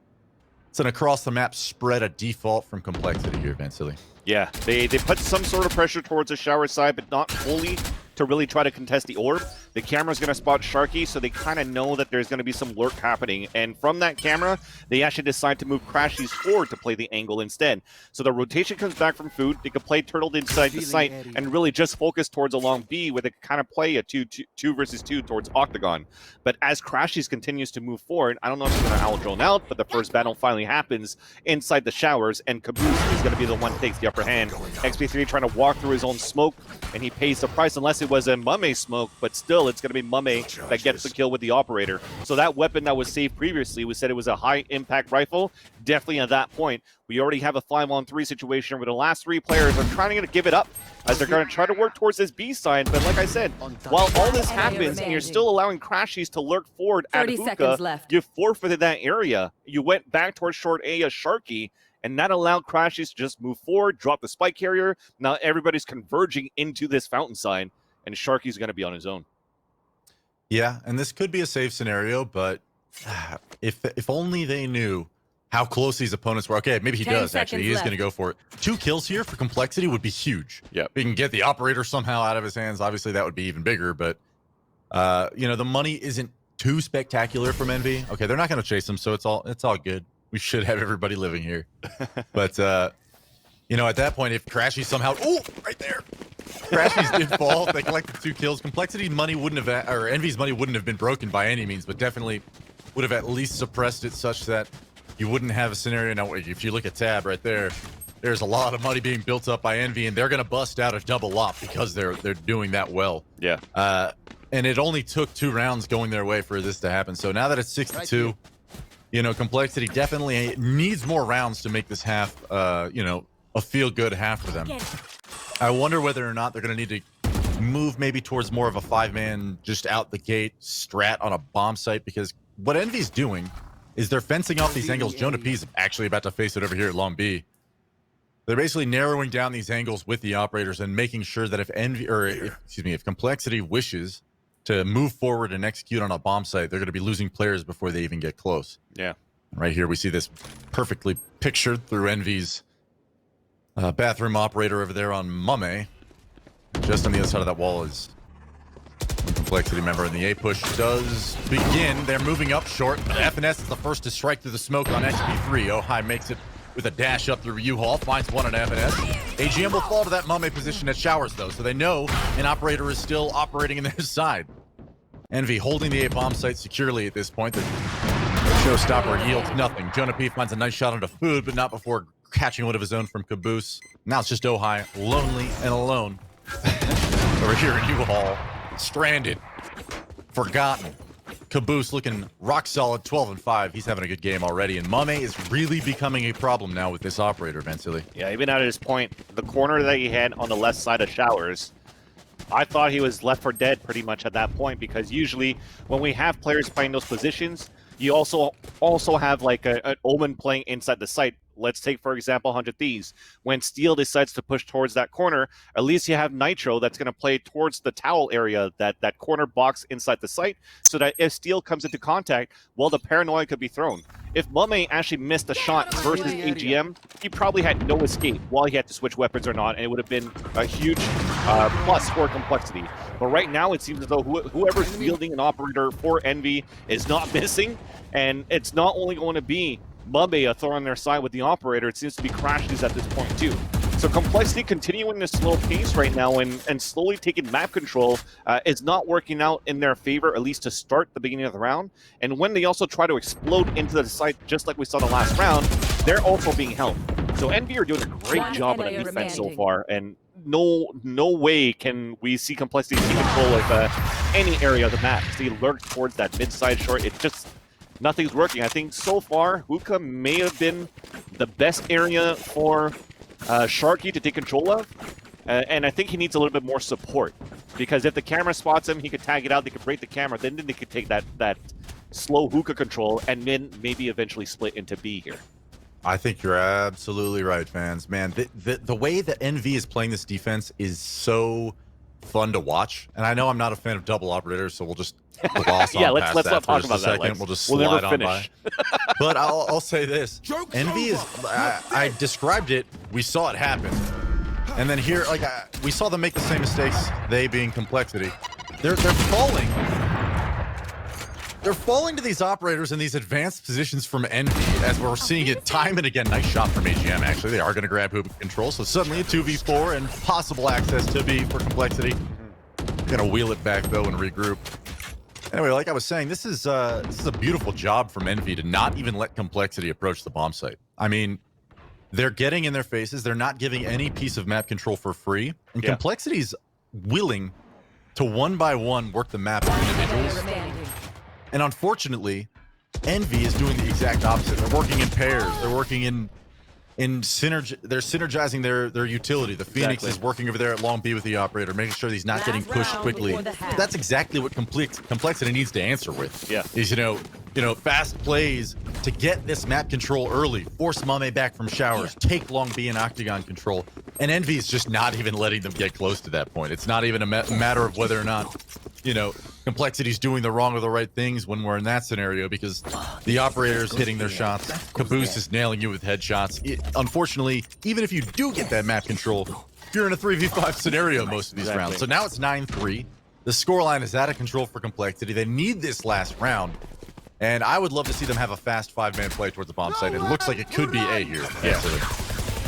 across the map spread, a default from Complexity here, Vansily. Yeah, they put some sort of pressure towards the shower side, but not fully to really try to contest the orb. The camera's going to spot Sharky, so they kind of know that there's going to be some lurk happening. And from that camera, they actually decide to move Crashies forward to play the angle instead. So the rotation comes back from Food. They can play turtled inside the site and really just focus towards along B, where they can kind of play a 2 versus 2 towards Octagon. But as Crashies continues to move forward, I don't know if he's going to owl drone out, but the first battle finally happens inside the showers, and Caboose is going to be the one who takes the upper hand. XP3 trying to walk through his own smoke, and he pays the price, unless it was a Mame smoke, but still it's going to be Mame that gets the kill with the Operator. So that weapon that was saved previously, we said it was a high impact rifle. Definitely at that point, we already have a 5-on-3 situation where the last 3 players are trying to give it up as they're going to try to work towards this B side. But like I said, while all this happens and you're still allowing Crashies to lurk forward at Hookah, you forfeited that area. You went back towards short A as Sharky, and that allowed Crashies to just move forward, drop the spike carrier. Now everybody's converging into this fountain side, and Sharky's going to be on his own. Yeah, and this could be a safe scenario, but if only they knew how close these opponents were. Okay, maybe he does, actually. He is going to go for it. 2 kills here for Complexity would be huge. Yeah. If he can get the Operator somehow out of his hands, obviously that would be even bigger, but, the money isn't too spectacular from Envy. Okay, they're not going to chase him, so it's all good. We should have everybody living here. But, at that point, if Crashy somehow... Oh, right there! Crashies did fall. They collected 2 kills. Complexity money wouldn't have... Or Envy's money wouldn't have been broken by any means, but definitely would have at least suppressed it such that you wouldn't have a scenario. Now, if you look at Tab right there, there's a lot of money being built up by Envy, and they're going to bust out a double op because they're doing that well. Yeah. And it only took 2 rounds going their way for this to happen. So now that it's 6-2... Complexity definitely needs more rounds to make this half, a feel-good half for them. I wonder whether or not they're going to need to move maybe towards more of a 5-man, just out the gate strat on a bomb site, because what Envy's doing is they're fencing off these angles. Jonah P's actually about to face it over here at Long B. They're basically narrowing down these angles with the Operators and making sure that if Complexity wishes to move forward and execute on a bomb site, they're going to be losing players before they even get close. Yeah. Right here, we see this perfectly pictured through Envy's bathroom Operator over there on Mame. Just on the other side of that wall is one Complexity member, and the A push does begin. They're moving up short. FNS is the first to strike through the smoke on XP3. Ohai makes it with a dash up through U-Haul, finds one at FNS. AGM will fall to that Mame position at Showers, though, so they know an Operator is still operating in their side. Envy holding the A bomb site securely at this point. The showstopper yields nothing. Jonah P finds a nice shot onto Food, but not before catching one of his own from Caboose. Now it's just Ohai, lonely and alone. Over here in U-Haul, stranded, forgotten. Caboose looking rock solid, 12-5. He's having a good game already, and Mame is really becoming a problem now with this Operator, Vansily. Yeah, even at this point, the corner that he had on the left side of Showers, I thought he was left for dead pretty much at that point, because usually when we have players playing those positions, you also have like an Omen playing inside the site. Let's take, for example, 100 Thieves. When Steel decides to push towards that corner, at least you have Nitro that's going to play towards the towel area, that corner box inside the site, so that if Steel comes into contact, well, the paranoia could be thrown. If Mame actually missed a shot versus AGM, he probably had no escape while he had to switch weapons or not, and it would have been a huge plus for Complexity. But right now, it seems as though whoever's fielding an operator for Envy is not missing, and it's not only going to be Mumbe a throw on their side with the operator, it seems to be Crashies at this point too. So Complexity continuing this slow pace right now and slowly taking map control is not working out in their favor, at least to start the beginning of the round. And when they also try to explode into the site, just like we saw the last round, they're also being held. So Envy are doing a great job on the defense so far, and no way can we see Complexity take control of any area of the map. They lurk towards that mid-side short. It just, nothing's working. I think so far, Hookah may have been the best area for Sharky to take control of, and I think he needs a little bit more support, because if the camera spots him, he could tag it out, they could break the camera, then they could take that slow Hookah control and then maybe eventually split into B here. I think you're absolutely right, fans. Man, the way that NV is playing this defense is so fun to watch, and I know I'm not a fan of double operators, so we'll just gloss on let's not talk about that. We'll just slide on by. But I'll say this: Envy is. I described it. We saw it happen, and then here, like we saw them make the same mistakes. They being Complexity, they're falling. They're falling to these operators in these advanced positions from Envy, as we're seeing it time and again. Nice shot from AGM. Actually, they are going to grab Hoop control, so suddenly a 2v4 and possible access to B for Complexity. Gonna wheel it back though and regroup. Anyway, like I was saying, this is a beautiful job from Envy to not even let Complexity approach the bomb site. I mean, they're getting in their faces. They're not giving any piece of map control for free. And Complexity's willing to one by one work the map with individuals. And unfortunately, Envy is doing the exact opposite. They're working in pairs. They're working in synergy. They're synergizing their utility. The Phoenix is working over there at long B with the operator, making sure that he's not getting pushed quickly. That's exactly what Complexity needs to answer with. Is you know, fast plays to get this map control early, force Mame back from showers, take long B and Octagon control. And Envy is just not even letting them get close to that point. It's not even a matter of whether or not, you know, Complexity's doing the wrong or the right things when we're in that scenario, because the operator's hitting their shots, Caboose is nailing you with headshots. Unfortunately, even if you do get that map control, you're in a 3v5 scenario most of these rounds. So now it's 9-3. The scoreline is out of control for Complexity. They need this last round. And I would love to see them have a fast 5-man play towards the bomb site. It looks like it could be A here.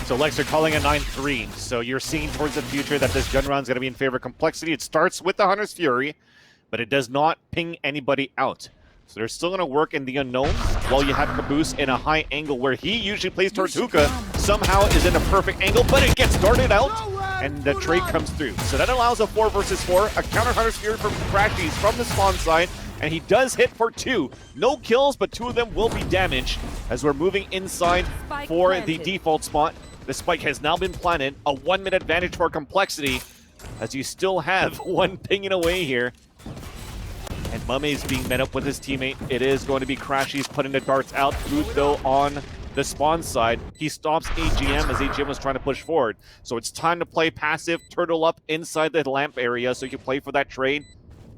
So Lex are calling a 9-3. So you're seeing towards the future that this gun round is going to be in favor of Complexity. It starts with the Hunter's Fury, but it does not ping anybody out. So they're still going to work in the unknown, while you have Caboose in a high angle where he usually plays towards Hookah. Somehow is in a perfect angle, but it gets darted out, and the trade comes through. So that allows a 4 versus 4, a counter Hunter's Fury from Crashies from the spawn side, and he does hit for 2. No kills, but 2 of them will be damaged as we're moving inside for the default spot. The spike has now been planted. A 1-minute advantage for Complexity, as you still have one pinging away here. And Mame is being met up with his teammate. It is going to be Crashies putting the darts out. Food, though, on the spawn side. He stops AGM as AGM was trying to push forward. So it's time to play passive, turtle up inside the lamp area so you can play for that trade.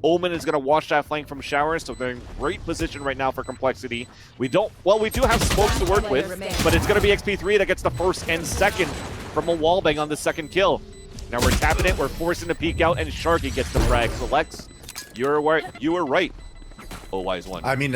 Omen is going to watch that flank from showers, so they're in great position right now for Complexity. We do have smokes to work with, but it's going to be XP3 that gets the first and second from a wallbang on the second kill. Now we're tapping it, we're forcing the peek out, and Sharky gets the frag. So Lex, you were right. Oh, wise one. I mean,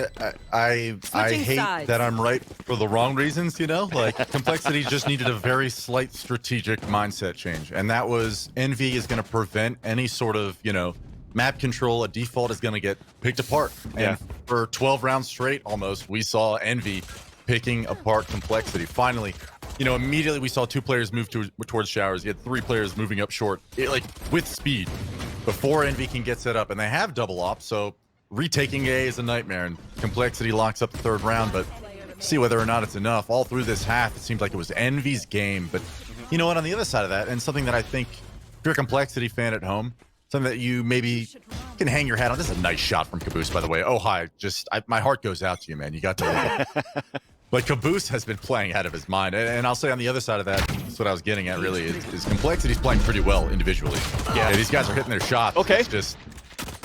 I hate that I'm right for the wrong reasons, you know? Like, Complexity just needed a very slight strategic mindset change. And that was, Envy is going to prevent any sort of, you know, map control. A default is going to get picked apart. And for 12 rounds straight, almost, we saw Envy picking apart Complexity. Finally, you know, immediately we saw 2 players move towards showers. You had 3 players moving up short, like, with speed, before Envy can get set up. And they have double op, so retaking A is a nightmare, and Complexity locks up the 3rd round, but see whether or not it's enough. All through this half, it seemed like it was Envy's game. But you know what, on the other side of that, and something that I think, if you're a Complexity fan at home, something that you maybe can hang your hat on. This is a nice shot from Caboose, by the way. Oh, hi. My heart goes out to you, man. You got to But Caboose has been playing out of his mind. And I'll say on the other side of that, that's what I was getting at, really, is Complexity's playing pretty well individually. Yeah, these guys are hitting their shots. Okay. It's just,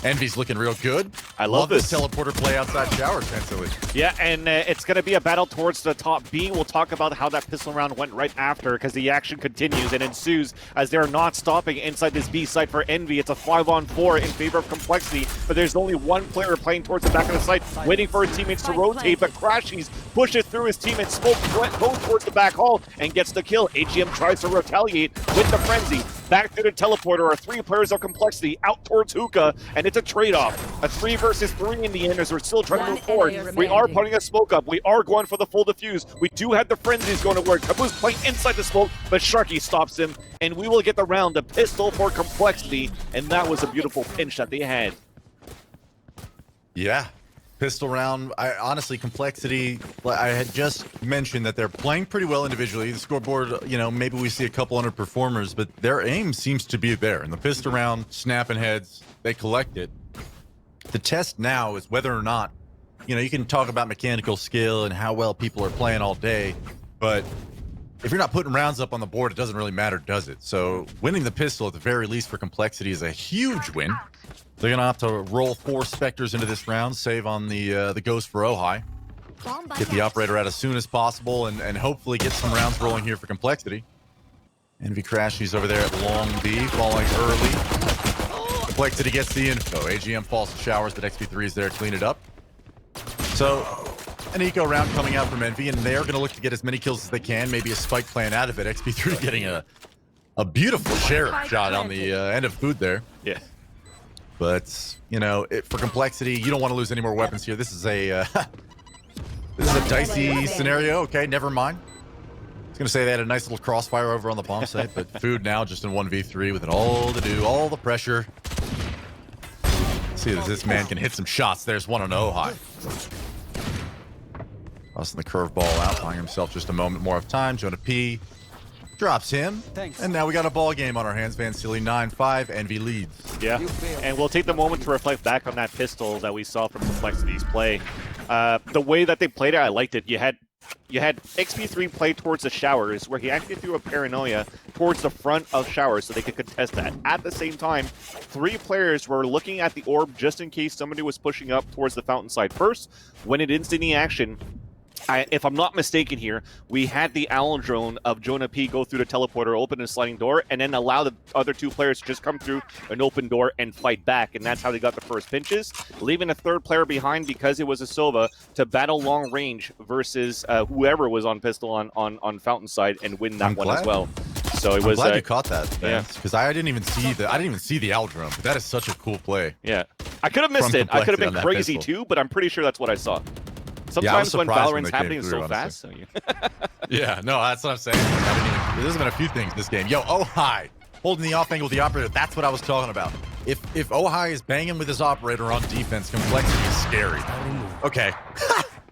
Envy's looking real good. I love this this. teleporter play outside shower, essentially. Yeah, and it's going to be a battle towards the top B. We'll talk about how that pistol round went right after, because the action continues and ensues as they're not stopping inside this B site for Envy. It's a 5-on-4 in favor of Complexity, but there's only one player playing towards the back of the site, waiting for his teammates to rotate, but Crashies pushes through his team and Smoke goes towards the back hall and gets the kill. AGM tries to retaliate with the Frenzy. Back to the teleporter are 3 players of Complexity out towards Hookah, and it's a trade-off. A 3 versus 3 in the end as we're still trying to move forward. We are putting a smoke up. We are going for the full defuse. We do have the Frenzies going to work. Caboose playing inside the smoke, but Sharky stops him, and we will get the round. A pistol for Complexity, and that was a beautiful pinch that they had. Yeah. Pistol round. Honestly, Complexity, I had just mentioned that they're playing pretty well individually. The scoreboard, you know, maybe we see a couple underperformers, but their aim seems to be there. In the pistol round, snapping heads, they collect it. The test now is whether or not, you know, you can talk about mechanical skill and how well people are playing all day, but if you're not putting rounds up on the board, it doesn't really matter, does it? So winning the pistol at the very least for Complexity is a huge win. They're gonna have to roll 4 Spectres into this round, save on the Ghost for Ojai. Get the operator out as soon as possible and hopefully get some rounds rolling here for Complexity. Envy Crashies over there at long B, falling early. Complexity gets the info. AGM falls to showers, but XP3 is there to clean it up. So an eco round coming out from Envy, and they're gonna look to get as many kills as they can, maybe a spike plan out of it. XP3 getting a beautiful sheriff shot on the end of food there. Yeah. But, you know, for Complexity, you don't want to lose any more weapons here. This is a dicey scenario. Okay, never mind. I was going to say they had a nice little crossfire over on the bomb site, but food now just in 1v3 with it all to do, all the pressure. See if this man can hit some shots. There's one on Ojai. Tossing the curveball out, buying himself just a moment more of time. Jonah P drops him. Thanks. And now we got a ball game on our hands. Van Silly 9-5. Envy leads. Yeah, and we'll take the moment to reflect back on that pistol that we saw from Complexity's play. The way that they played it, I liked it. You had XP3 play towards the showers, where he actually threw a paranoia towards the front of showers so they could contest that. At the same time, 3 players were looking at the orb just in case somebody was pushing up towards the fountain side first. When it instant action, if I'm not mistaken here, we had the owl drone of Jonah P go through the teleporter, open a sliding door, and then allow the other 2 players to just come through an open door and fight back. And that's how they got the first pinches, leaving a 3rd player behind because it was a Sova to battle long range versus whoever was on pistol on fountain side and win that one as well. So it was. I'm glad you caught that, because yeah. I didn't even see the owl drone. But that is such a cool play. Yeah, I could have missed it. I could have been crazy too, but I'm pretty sure that's what I saw. Sometimes when Valorant's happening so fast. So yeah, no, that's what I'm saying. There's been a few things this game. Yo, Ojai holding the off angle with the operator. That's what I was talking about. If Ojai is banging with his operator on defense, Complexity is scary. Okay.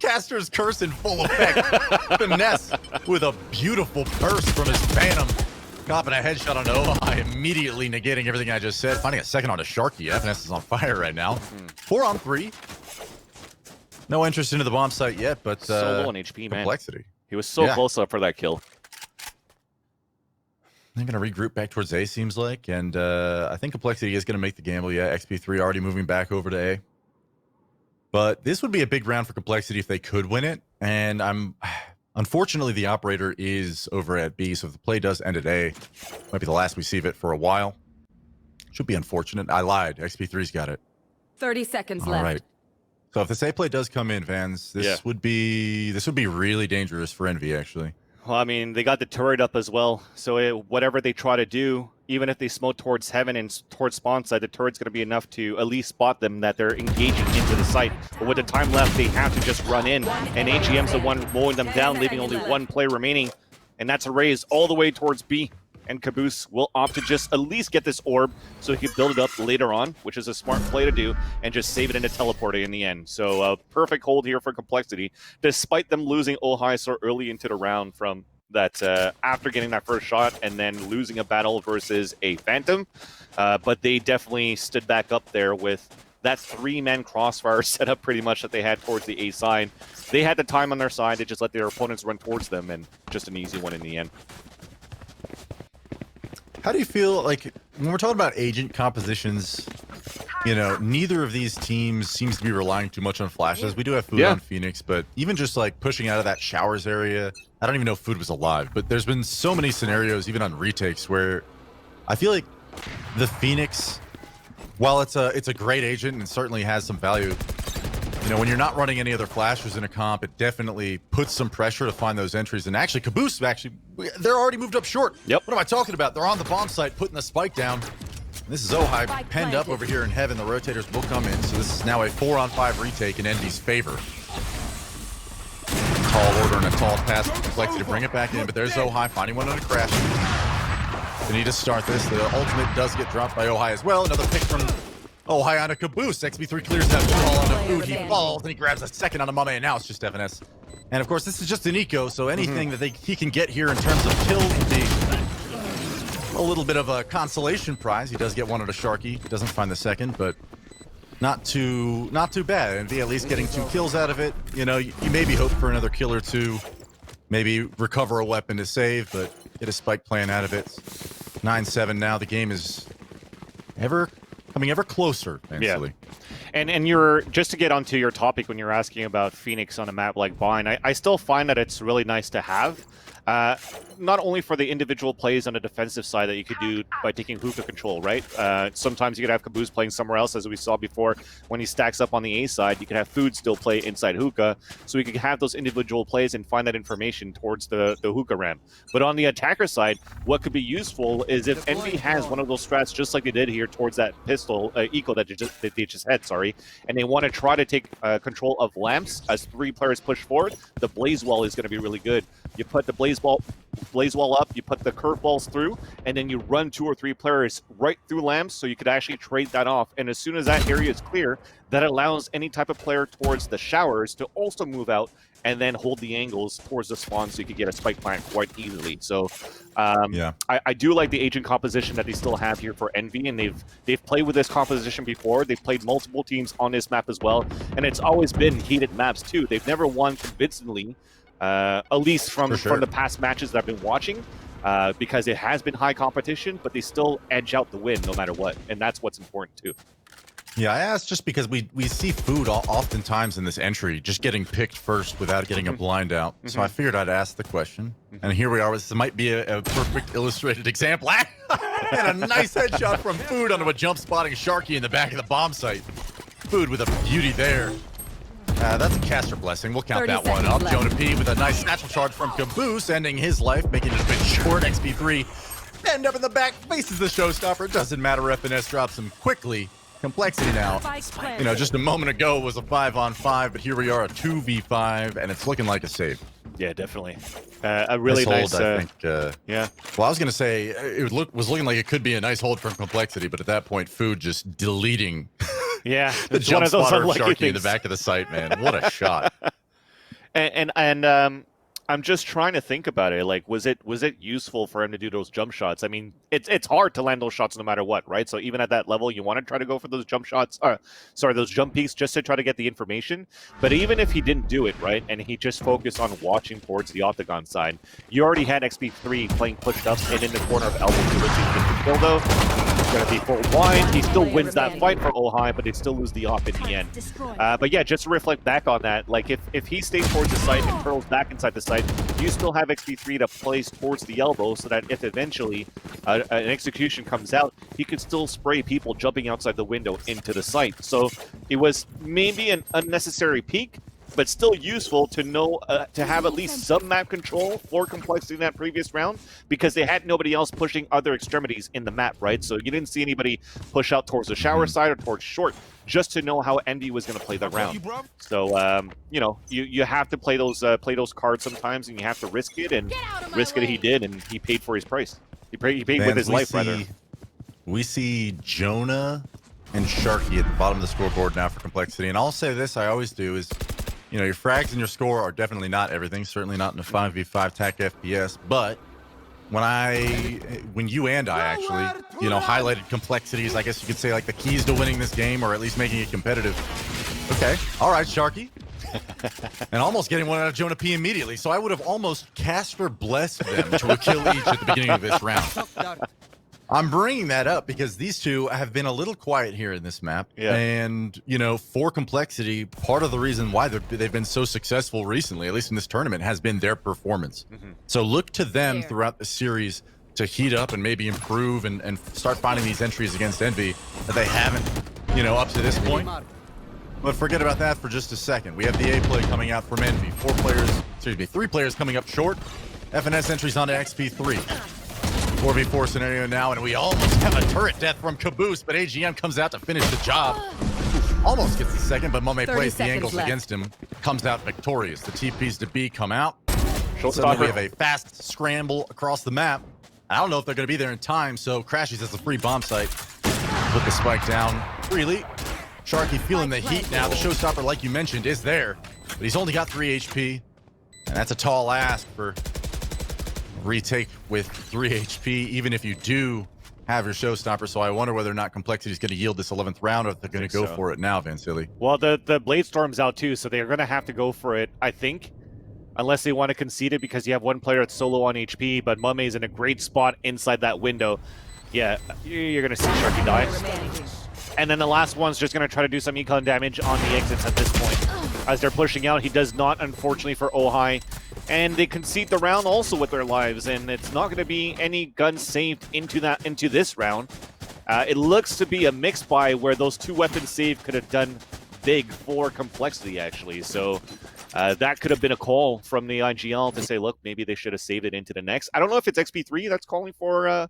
Caster's curse in full effect. Finesse with a beautiful burst from his Phantom. Copping a headshot on Ojai, immediately negating everything I just said. Finding a second on a Sharky. FNS is on fire right now. 4-on-3. No interest into the bomb site yet, but so low on HP, man. Complexity. He was so close up for that kill. They're going to regroup back towards A, seems like, and I think Complexity is going to make the gamble. Yeah, XP3 already moving back over to A. But this would be a big round for Complexity if they could win it, and unfortunately, the operator is over at B, so if the play does end at A, might be the last we see of it for a while. Should be unfortunate. I lied. XP3's got it. 30 seconds left. All right. So if this A play does come in, Vans, this would be really dangerous for Envy, actually. Well, I mean, they got the turret up as well, so whatever they try to do, even if they smoke towards heaven and towards spawn side, the turret's going to be enough to at least spot them that they're engaging into the site. But with the time left, they have to just run in, and AGM's the one mowing them down, leaving only 1 play remaining, and that's a raise all the way towards B. And Caboose will opt to just at least get this orb so he can build it up later on, which is a smart play to do, and just save it into teleporting in the end. So perfect hold here for Complexity, despite them losing Ojai so early into the round from that after getting that first shot and then losing a battle versus a Phantom. But they definitely stood back up there with that 3-man crossfire setup pretty much that they had towards the A side. They had the time on their side. They just let their opponents run towards them, and just an easy one in the end. How do you feel, like, when we're talking about agent compositions, you know, neither of these teams seems to be relying too much on flashes. We do have food on Phoenix, but even just like pushing out of that showers area, I don't even know if food was alive, but there's been so many scenarios, even on retakes, where I feel like the Phoenix, while it's a great agent and certainly has some value, you know, when you're not running any other flashers in a comp, it definitely puts some pressure to find those entries. And actually, Caboose, they're already moved up short. Yep. What am I talking about? They're on the bomb site, putting the spike down. This is Ojai penned up over here in heaven. The rotators will come in. So this is now a 4-on-5 retake in Envy's favor. Tall order and a tall pass for Complexity to bring it back in. But there's Ojai finding one on a crash. They need to start this. The ultimate does get dropped by Ojai as well. Another pick from Ojai on a Caboose. XB3 clears that ball on a food. He falls and he grabs a second on a Mame. And now it's just FNS. And of course, this is just an eco. So anything that he can get here in terms of kills will be a little bit of a consolation prize. He does get one at a Sharky. Doesn't find the second, but not too bad. And at least getting 2 kills out of it. You know, you maybe hope for another kill or 2. Maybe recover a weapon to save, but get a spike plan out of it. 9-7 now. The game is coming ever closer, thankfully. Yeah. And you're, just to get onto your topic when you're asking about Phoenix on a map like Bind, I still find that it's really nice to have. Not only for the individual plays on the defensive side that you could do by taking hookah control, right? Sometimes you could have Caboose playing somewhere else, as we saw before. When he stacks up on the A side, you could have Food still play inside hookah, so we could have those individual plays and find that information towards the hookah ramp. But on the attacker side, what could be useful is if Envy has one of those strats, just like they did here towards that pistol eco that they just had, sorry, and they want to try to take control of lamps as 3 players push forward, the Blaze Wall is going to be really good. You put the Blaze Wall up, you put the curveballs through, and then you run 2 or 3 players right through lamps, so you could actually trade that off. And as soon as that area is clear, that allows any type of player towards the showers to also move out and then hold the angles towards the spawn, so you could get a spike plant quite easily. So I do like the agent composition that they still have here for Envy, and they've played with this composition before. They've played multiple teams on this map as well, and it's always been heated maps too. They've never won convincingly, at least from the past matches that I've been watching, because it has been high competition, but they still edge out the win no matter what, and that's what's important too. Yeah, I asked just because we see Food oftentimes in this entry just getting picked first without getting a blind out. So I figured I'd ask the question. And here we are. This might be a perfect illustrated example. And a nice headshot from Food onto a jump spotting Sharky in the back of the bomb site. Food with a beauty there. That's a caster blessing. We'll count that one up. Jonah P with a nice natural charge from Caboose, ending his life, making it a bit short. XP3 end up in the back, faces the showstopper. It doesn't matter. FNS drops him quickly. Complexity now. You know, just a moment ago it was a 5-on-5, but here we are, a 2v5, and it's looking like a save. Yeah, definitely. A really nice hold, I think. Yeah. Well, I was gonna say it was looking like it could be a nice hold from Complexity, but at that point, Food just deleting. Yeah, the jump spotter of Sharky in the back of the site, man. What a shot. And I'm just trying to think about it. Like, was it useful for him to do those jump shots? I mean, it's hard to land those shots no matter what, right? So even at that level, you want to try to go for those jump shots, those jump peaks, just to try to get the information. But even if he didn't do it, right, and he just focused on watching towards the octagon side, you already had XP3 playing pushed up and in the corner of elbow to which he get the kill though. It's going to be full wide. He still wins that fight for Ojai, but they still lose the op in the end. But yeah, just to reflect back on that, like if he stays towards the site and curls back inside the site, you still have XP3 to place towards the elbow, so that if eventually an execution comes out, he could still spray people jumping outside the window into the site. So it was maybe an unnecessary peek, but still useful to know, to have at least some map control for Complexity in that previous round, because they had nobody else pushing other extremities in the map, right? So you didn't see anybody push out towards the shower side or towards short, just to know how Envy was going to play that round. So, you know, you have to play those cards sometimes, and you have to risk it, and risk it he did, and he paid for his price. He paid with his life, rather. We see Jonah and Sharky at the bottom of the scoreboard now for Complexity, and I'll say this, I always do, is, you know, your frags and your score are definitely not everything, certainly not in a 5v5 TAC FPS, but when you and I actually, you know, highlighted Complexities, I guess you could say, like, the keys to winning this game, or at least making it competitive. Okay, all right, Sharky. And almost getting one out of Jonah P immediately, so I would have almost Casper blessed them to a kill each at the beginning of this round. I'm bringing that up because these two have been a little quiet here in this map. Yeah. And, you know, for Complexity, part of the reason why they've been so successful recently, at least in this tournament, has been their performance. So look to them throughout the series to heat up and maybe improve and start finding these entries against Envy that they haven't, you know, up to this point. But forget about that for just a second. We have the A play coming out from Envy. 3 players coming up short. FNS entries onto XP3. 4v4 scenario now, and we almost have a turret death from Caboose, but AGM comes out to finish the job. Almost gets the second, but Mame plays the angles against him. Comes out victorious. The TPs to B come out. Suddenly we have a fast scramble across the map. I don't know if they're going to be there in time, so Crashies has a free bomb site. Put the spike down freely. Sharky feeling the heat now. The showstopper, like you mentioned, is there, but he's only got 3 HP, and that's a tall ask for retake with 3 HP, even if you do have your showstopper. So I wonder whether or not Complexity is going to yield this 11th round, or if they're going to go for it now, Vansili. Well, the Blade Storm's out too, so they're going to have to go for it, I think, unless they want to concede it because you have one player that's solo on HP, but Mame's in a great spot inside that window. Yeah, you're going to see Sharky die. And then the last one's just going to try to do some econ damage on the exits at this point. As they're pushing out, he does not, unfortunately, for Ojai. And they concede the round also with their lives, and it's not going to be any guns saved into this round. It looks to be a mix buy where those 2 weapons saved could have done big for Complexity, actually. So that could have been a call from the IGL to say, look, maybe they should have saved it into the next. I don't know if it's XP3 that's calling for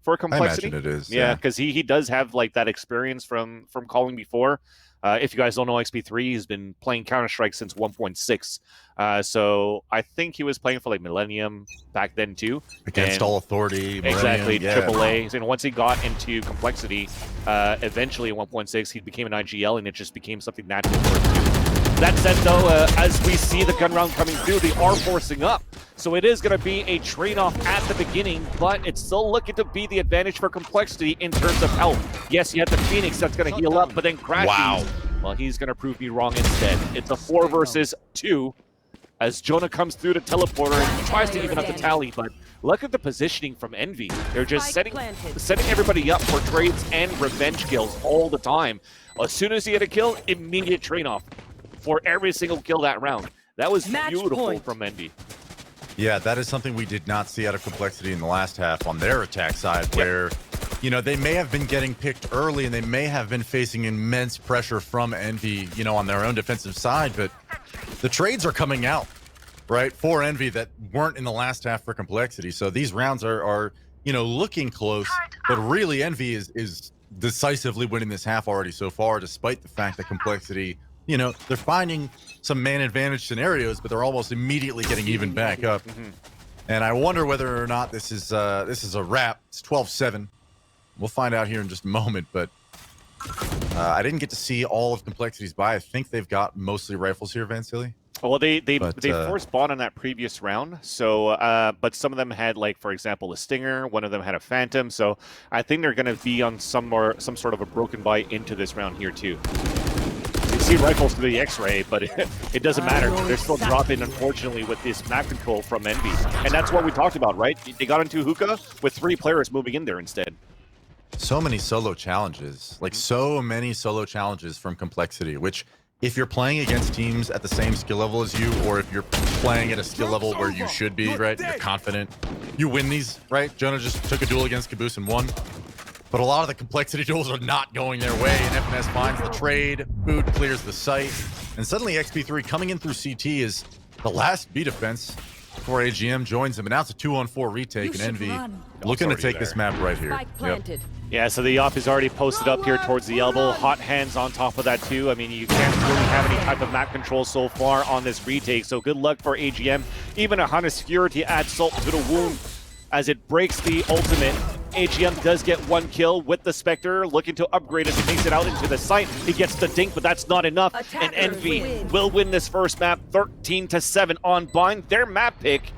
Complexity. I imagine it is. Yeah, because he does have like that experience from calling before. If you guys don't know, XP3, he's been playing Counter-Strike since 1.6. So I think he was playing for like Millennium back then too. Against All Authority, Millennium, exactly, yeah. AAA. And once he got into Complexity, eventually in 1.6, he became an IGL, and it just became something natural for him too. That said, though, as we see the gun round coming through, they are forcing up. So it is going to be a trade-off at the beginning, but it's still looking to be the advantage for Complexity in terms of health. Yes, you have the Phoenix that's going to heal up, but then Crashies, well, he's going to prove me wrong instead. It's a 4 versus 2 as Jonah comes through the teleporter and tries to even up the tally, but look at the positioning from Envy. They're just setting everybody up for trades and revenge kills all the time. As soon as he had a kill, immediate trade-off for every single kill that round. That was beautiful from Envy. Yeah, that is something we did not see out of Complexity in the last half on their attack side, where, you know, they may have been getting picked early and they may have been facing immense pressure from Envy, you know, on their own defensive side, but the trades are coming out, right, for Envy that weren't in the last half for Complexity. So these rounds are you know, looking close, but really Envy is decisively winning this half already so far, despite the fact that Complexity, you know, they're finding some man advantage scenarios, but they're almost immediately getting even back up. And I wonder whether or not this is a wrap. It's 12-7. We'll find out here in just a moment, but I didn't get to see all of Complexity's buy. I think they've got mostly rifles here, Vansili. Well, they forced bought on that previous round, so but some of them had, like, for example, a Stinger. One of them had a Phantom. So I think they're going to be on some sort of a broken buy into this round here too. You see rifles through the X-ray, but it doesn't matter. They're still dropping, unfortunately, with this map control from Envy, and that's what we talked about, right? They got into hookah with 3 players moving in there instead. So many solo challenges, like so many solo challenges from Complexity, which, if you're playing against teams at the same skill level as you, or if you're playing at a skill level where you should be, right, you're confident, you win these, right? Jonah just took a duel against Caboose and won. But a lot of the Complexity duels are not going their way, and FNS finds the trade, Food clears the site, and suddenly XP3 coming in through CT is the last B defense before AGM joins him, and now it's a 2-on-4 retake, and Envy looking to take this map right here. Yep. Yeah, so the op is already posted up here towards the elbow. Hot hands on top of that too. I mean, you can't really have any type of map control so far on this retake, so good luck for AGM. Even a Hunter's Fury to add salt to the wound as it breaks the ultimate. AGM does get 1 kill with the Spectre, looking to upgrade as he makes it out into the site. He gets the dink, but that's not enough. And Envy will win this first map 13-7 on Bind, their map pick.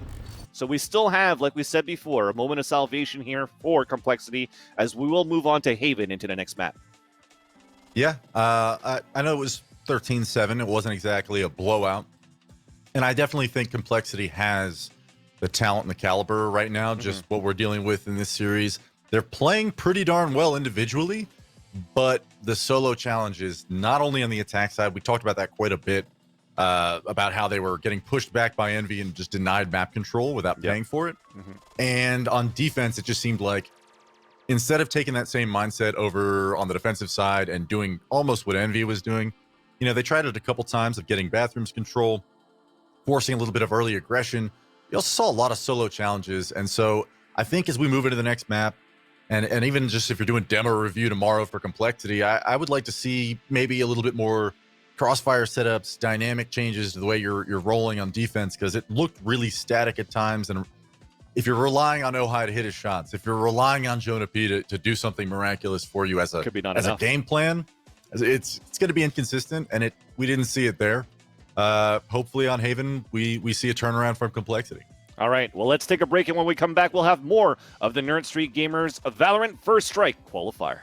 So we still have, like we said before, a moment of salvation here for Complexity as we will move on to Haven into the next map. Yeah, I know it was 13-7. It wasn't exactly a blowout. And I definitely think Complexity has the talent and the caliber right now, just what we're dealing with in this series. they're playing pretty darn well individually, but the solo challenges, not only on the attack side, we talked about that quite a bit, about how they were getting pushed back by Envy and just denied map control without paying for it. And on defense, it just seemed like instead of taking that same mindset over on the defensive side and doing almost what Envy was doing, they tried it a couple times of getting bathrooms control, forcing a little bit of early aggression. You also saw a lot of solo challenges. And so I think as we move into the next map, and even just if you're doing demo review tomorrow for Complexity, I would like to see maybe a little bit more crossfire setups, dynamic changes to the way you're rolling on defense, because it looked really static at times. And if you're relying on Ohio to hit his shots, if you're relying on Jonah P to do something miraculous for you as a game plan, it's going to be inconsistent, and we didn't see it there. Hopefully on Haven, we see a turnaround from Complexity. All right, well, let's take a break, and when we come back, we'll have more of the Nerd Street Gamers Valorant First Strike qualifier.